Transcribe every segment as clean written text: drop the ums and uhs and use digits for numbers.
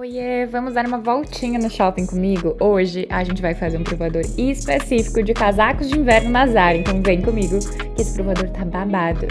Oiê, vamos dar uma voltinha no shopping comigo? Hoje a gente vai fazer um provador específico de casacos de inverno na Zara, então vem comigo que esse provador tá babado.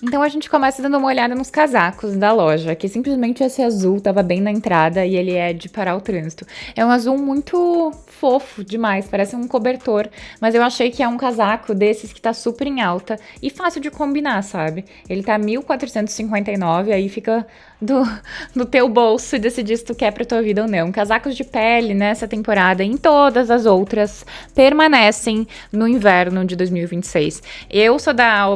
Então a gente começa dando uma olhada nos casacos da loja, que simplesmente esse azul tava bem na entrada e ele é de parar o trânsito. É um azul muito fofo demais, parece um cobertor, mas eu achei que é um casaco desses que tá super em alta e fácil de combinar, sabe? Ele tá 1.459, aí fica do teu bolso e decidir se tu quer pra tua vida ou não. Casacos de pele nessa temporada e em todas as outras permanecem no inverno de 2026. Eu sou da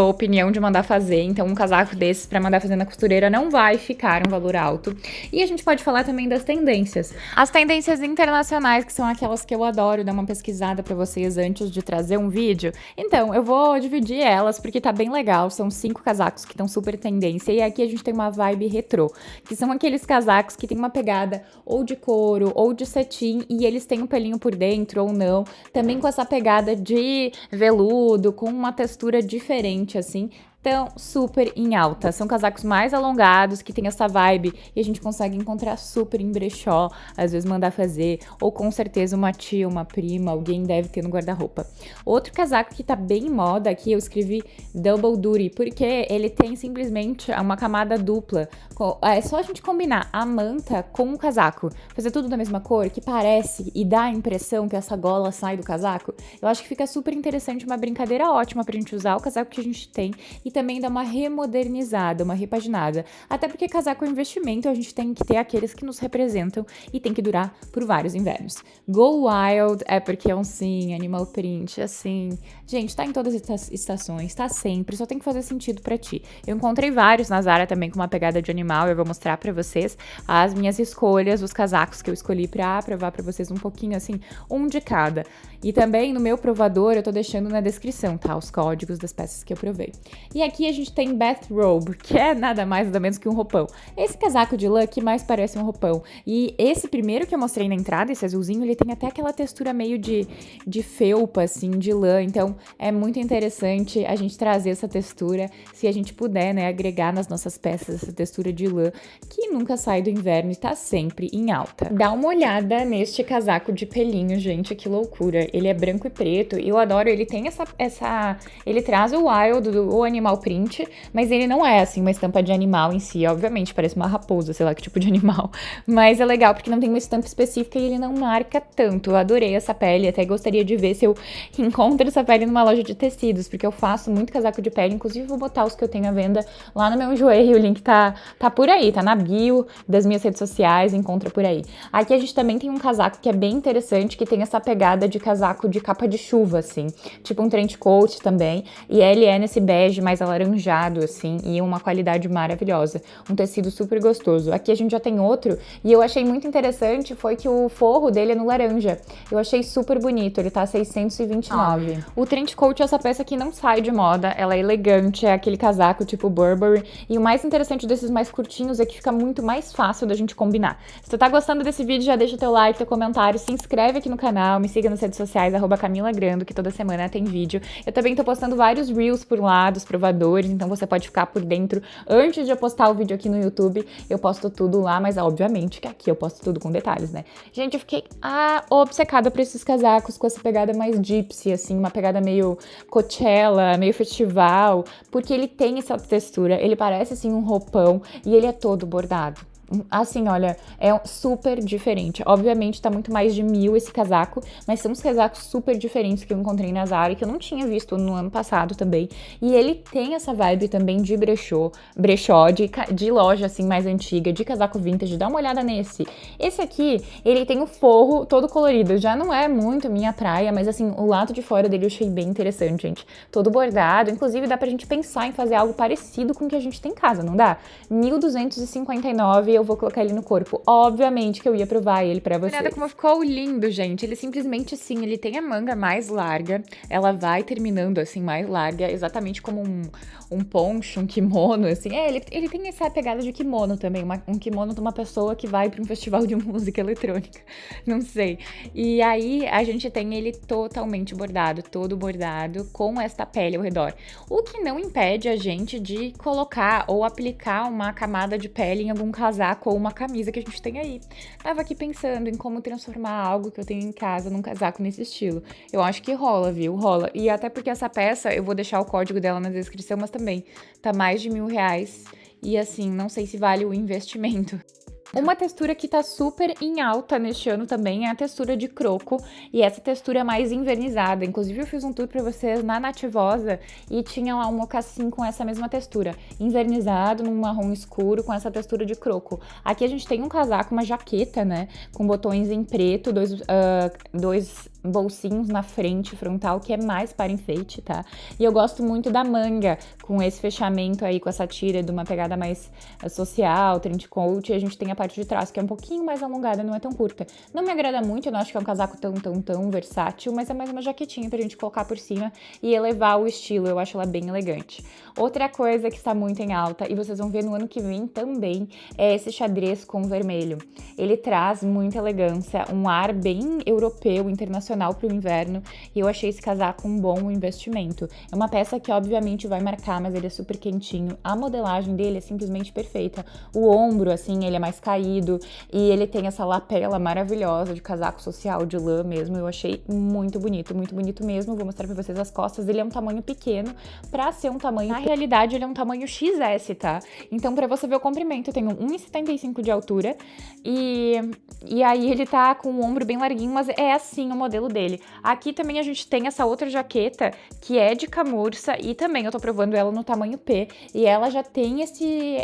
opinião de mandar fazer, então um casaco desses pra mandar fazer na costureira não vai ficar um valor alto. E a gente pode falar também das tendências. As tendências internacionais, que são aquelas que eu adoro dar uma pesquisada pra vocês antes de trazer um vídeo. Então, eu vou dividir elas porque tá bem legal. São 5 casacos que estão super tendência e aqui a gente tem uma vibe retrô, que são aqueles casacos que tem uma pegada ou de couro ou de cetim e eles têm um pelinho por dentro ou não, também com essa pegada de veludo, com uma textura diferente assim. Então, super em alta. São casacos mais alongados, que tem essa vibe e a gente consegue encontrar super em brechó, às vezes mandar fazer, ou com certeza uma tia, uma prima, alguém deve ter no guarda-roupa. Outro casaco que tá bem em moda aqui, eu escrevi Double Duty, porque ele tem simplesmente uma camada dupla. É só a gente combinar a manta com o casaco, fazer tudo da mesma cor, que parece e dá a impressão que essa gola sai do casaco. Eu acho que fica super interessante, uma brincadeira ótima pra gente usar o casaco que a gente tem e também dar uma remodernizada, uma repaginada. Até porque casaco é um investimento, a gente tem que ter aqueles que nos representam e tem que durar por vários invernos. Go Wild é porque é um sim, animal print, assim. Gente, tá em todas as estações, tá sempre, só tem que fazer sentido pra ti. Eu encontrei vários na Zara também com uma pegada de animal, eu vou mostrar pra vocês as minhas escolhas, os casacos que eu escolhi pra provar pra vocês um pouquinho, assim, um de cada. E também no meu provador eu tô deixando na descrição, tá? Os códigos das peças que eu provei. E aqui a gente tem bathrobe, que é nada mais nada menos que um roupão. Esse casaco de lã que mais parece um roupão. E esse primeiro que eu mostrei na entrada, esse azulzinho, ele tem até aquela textura meio de felpa, assim, de lã. Então é muito interessante a gente trazer essa textura, se a gente puder, né, agregar nas nossas peças essa textura de lã, que nunca sai do inverno e tá sempre em alta. Dá uma olhada neste casaco de pelinho, gente, que loucura. Ele é branco e preto, e eu adoro, ele tem ele traz o wild, o animal print, mas ele não é, assim, uma estampa de animal em si, obviamente, parece uma raposa, sei lá que tipo de animal, mas é legal porque não tem uma estampa específica e ele não marca tanto. Eu adorei essa pele, até gostaria de ver se eu encontro essa pele numa loja de tecidos, porque eu faço muito casaco de pele, inclusive vou botar os que eu tenho à venda lá no meu Enjoei, o link tá por aí, tá na bio das minhas redes sociais, encontra por aí. Aqui a gente também tem um casaco que é bem interessante, que tem essa pegada de casaco de capa de chuva, assim, tipo um trench coat também, e ele é nesse bege mais alaranjado, assim, e uma qualidade maravilhosa, um tecido super gostoso. Aqui a gente já tem outro, e eu achei muito interessante, foi que o forro dele é no laranja, eu achei super bonito, ele tá 629. O trench coat é essa peça que não sai de moda, ela é elegante, é aquele casaco tipo Burberry, e o mais interessante desses mais curtinhos é que fica muito mais fácil da gente combinar. Se tu tá gostando desse vídeo, já deixa teu like, teu comentário, se inscreve aqui no canal, me siga nas redes sociais, @CamilaGrando, que toda semana tem vídeo. Eu também tô postando vários reels por lá, dos provadores, então você pode ficar por dentro antes de eu postar o vídeo aqui no YouTube. Eu posto tudo lá, mas obviamente que aqui eu posto tudo com detalhes, né? Gente, eu fiquei obcecada por esses casacos com essa pegada mais gypsy, assim, uma pegada meio Coachella, meio festival, porque ele tem essa textura, ele parece, assim, um roupão e ele é todo bordado. Assim, olha, é super diferente. Obviamente tá muito mais de 1.000 esse casaco, mas são uns casacos super diferentes que eu encontrei na Zara, que eu não tinha visto no ano passado também. E ele tem essa vibe também de brechó, de loja assim mais antiga, de casaco vintage. Dá uma olhada nesse. Esse aqui, ele tem o forro todo colorido. Já não é muito minha praia, mas assim, o lado de fora dele eu achei bem interessante, gente. Todo bordado. Inclusive, dá pra gente pensar em fazer algo parecido com o que a gente tem em casa, não dá? 1.259, eu vou colocar ele no corpo. Obviamente que eu ia provar ele pra vocês. Olha como ficou lindo, gente. Ele simplesmente, assim, ele tem a manga mais larga, ela vai terminando, assim, mais larga, exatamente como um poncho, um kimono, assim. Ele tem essa pegada de kimono também, um kimono de uma pessoa que vai pra um festival de música eletrônica, não sei. E aí, a gente tem ele totalmente bordado, todo bordado, com esta pele ao redor. O que não impede a gente de colocar ou aplicar uma camada de pele em algum casaco ou uma camisa que a gente tem aí. Tava aqui pensando em como transformar algo que eu tenho em casa num casaco nesse estilo. Eu acho que rola, viu? Rola. E até porque essa peça, eu vou deixar o código dela na descrição, mas também tá mais de R$1.000. E assim, não sei se vale o investimento. Uma textura que tá super em alta neste ano também é a textura de croco, e essa textura é mais invernizada. Inclusive eu fiz um tour pra vocês na Nativosa e tinha lá um mocassim com essa mesma textura, invernizado num marrom escuro com essa textura de croco. Aqui a gente tem um casaco, uma jaqueta, né, com botões em preto, dois bolsinhos na frente, frontal, que é mais para enfeite, tá? E eu gosto muito da manga, com esse fechamento aí, com essa tira de uma pegada mais social, trench coat, e a gente tem a parte de trás, que é um pouquinho mais alongada, não é tão curta. Não me agrada muito, eu não acho que é um casaco tão versátil, mas é mais uma jaquetinha pra gente colocar por cima e elevar o estilo, eu acho ela bem elegante. Outra coisa que está muito em alta, e vocês vão ver no ano que vem também, é esse xadrez com vermelho. Ele traz muita elegância, um ar bem europeu, internacional para o inverno, e eu achei esse casaco um bom investimento. É uma peça que obviamente vai marcar, mas ele é super quentinho. A modelagem dele é simplesmente perfeita. O ombro, assim, ele é mais caído, e ele tem essa lapela maravilhosa de casaco social, de lã mesmo. Eu achei muito bonito mesmo. Vou mostrar pra vocês as costas. Ele é um tamanho pequeno, pra ser um tamanho... Na realidade, ele é um tamanho XS, tá? Então, pra você ver o comprimento, eu tenho 1,75 de altura, e aí ele tá com o ombro bem larguinho, mas é assim o modelo dele. Aqui também a gente tem essa outra jaqueta, que é de camurça, e também eu tô provando ela no tamanho P, e ela já tem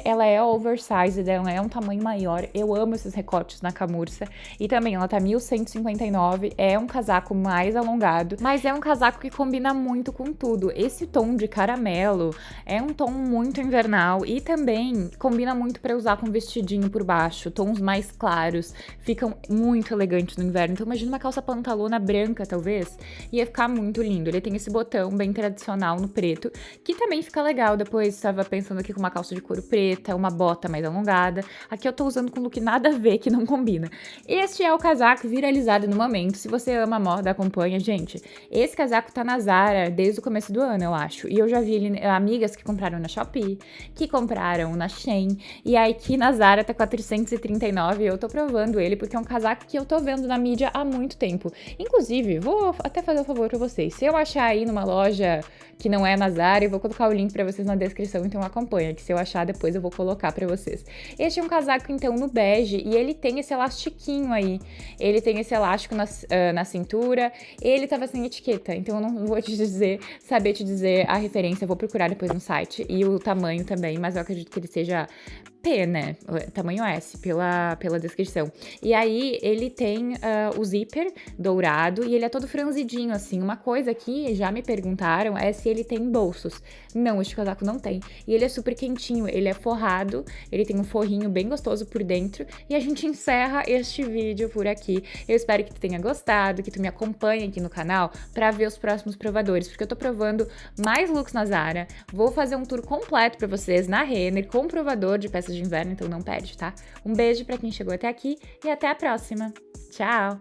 ela é oversized, ela é um tamanho maior. Eu amo esses recortes na camurça, e também ela tá 1.159, é um casaco mais alongado, mas é um casaco que combina muito com tudo. Esse tom de caramelo é um tom muito invernal, e também combina muito pra usar com vestidinho por baixo. Tons mais claros, ficam muito elegantes no inverno. Então imagina uma calça pantalona branca, talvez, ia ficar muito lindo. Ele tem esse botão bem tradicional no preto, que também fica legal. Depois estava pensando aqui com uma calça de couro preta, uma bota mais alongada. Aqui eu tô usando com um look nada a ver, que não combina. Este é o casaco viralizado no momento. Se você ama a moda, acompanha, gente. Esse casaco tá na Zara desde o começo do ano, eu acho. E eu já vi amigas que compraram na Shopee, que compraram na Shein, e aí aqui na Zara tá 439, e eu tô provando ele porque é um casaco que eu tô vendo na mídia há muito tempo. Inclusive, vou até fazer um favor pra vocês. Se eu achar aí numa loja que não é na Zara, eu vou colocar o link pra vocês na descrição, então acompanha, que se eu achar depois eu vou colocar pra vocês. Este é um casaco, então, no bege, e ele tem esse elastiquinho aí. Ele tem esse elástico na cintura, ele tava sem etiqueta, então eu não vou saber te dizer a referência, eu vou procurar depois no site, e o tamanho também, mas eu acredito que ele seja P, né? Tamanho S, pela descrição. E aí, ele tem o zíper dourado e ele é todo franzidinho, assim. Uma coisa que já me perguntaram é se ele tem bolsos. Não, este casaco não tem. E ele é super quentinho, ele é forrado, ele tem um forrinho bem gostoso por dentro. E a gente encerra este vídeo por aqui. Eu espero que tu tenha gostado, que tu me acompanhe aqui no canal pra ver os próximos provadores, porque eu tô provando mais looks na Zara. Vou fazer um tour completo pra vocês na Renner, com provador de peças de inverno, então não perde, tá? Um beijo pra quem chegou até aqui e até a próxima. Tchau!